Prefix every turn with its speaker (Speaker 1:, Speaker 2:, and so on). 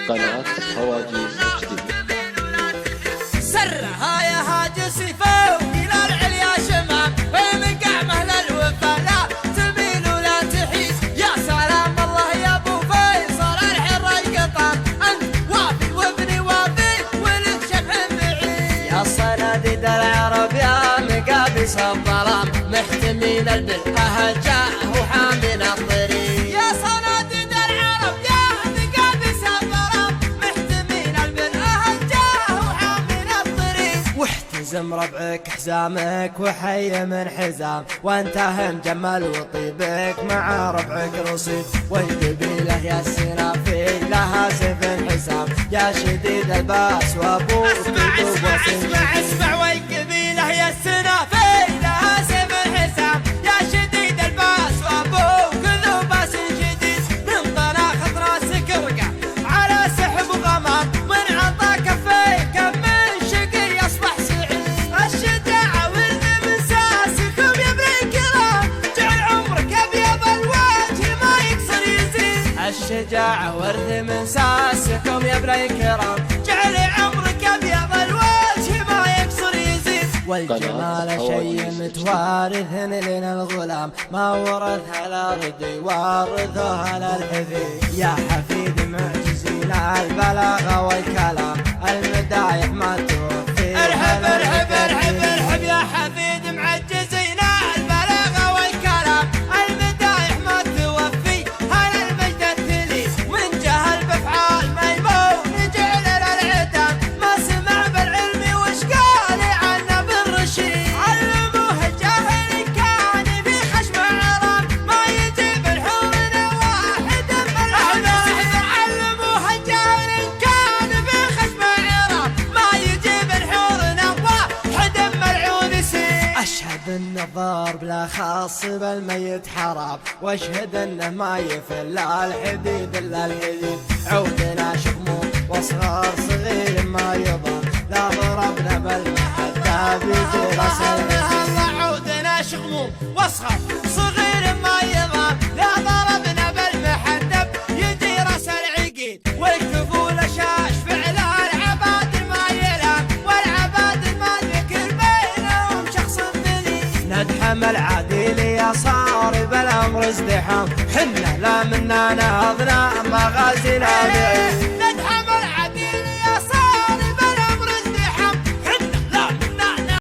Speaker 1: قناة هواجيس جديدة.
Speaker 2: سرها يا هاجس فوق إلى العليا شمام، ومن قعمه للوفا لا تميل ولا تحيد. يا سلام الله يا ابو فيصل الحر القطام، انت وافي وابني وافي ولد شبح بعيد. يا صناديد العرب يا مقابس الظلام، محتمين البلهه جاء وحامين الطريق. يا صناديد العرب يا مقابس الظلام، محتمين البلهه جاء وحامين الطريق. واحتزم ربعك حزامك وحي من حزام، وانتهى مجمل وطيبك مع ربعك رصيد. والقبيله يا السنافي لها سيف حسام، يا شديد الباس وابوك اسمع والقبيله يا السنافي لها سيف حسام، يا شديد الباس وابوك ذو باس شديد. من طلاق راسك وقع على سحب غمام، من عطا كفيك من شقي يصبح سعيد. الشجاعة ورد من ساسكم يا ابن الكرام، جعل عمرك ابيض الوجه ما يكسر يزيد. الشجاعة ورد من ساسكم يا ابن الكرام، جعل عمرك ابيض الوجه ما يكسر يزيد. والجمال شيء متوارث لنا الغلام، ما ورثها الارض يورثها للحفيد. يا حفيد معجزين البلاغه والكلام، المدايح ما توفي. ارحب ارحب ارحب ارحب يا حفيد معجزين البلاغه والكلام، المدايح ما توفي. هل المجد التلي من جهل بافعال ميمون جعل للعتام، ما سمع بالعلم وش قال عنه بالرشيد. علموه الجاهل كان في خشم عرام، ما يجيب الحور واحد من العيون. علموه الجاهل كان في خشم عرام، ما يجيب الحور واحد من العيون يسير. اشهد ان الضرب لا خاص بالميت حرام، واشهد انه ما يفل الحديد الا الحديد. عودنا شموم واصغر صغير ما يضام، لا ضربنا بالمحدة بيجي راس العقيد. عودنا شغموم واصغر صغير ما يضام، لا ضربنا بالمحدة يجي راس العقيد. والكفول شاش فعل العباد ما يلام، والعباد ما ذكر بينهم شخص ذليل. ندحم العديل يا صار بالامر ازدحام، حنا لا منا نهضنا مغازينا بعيد.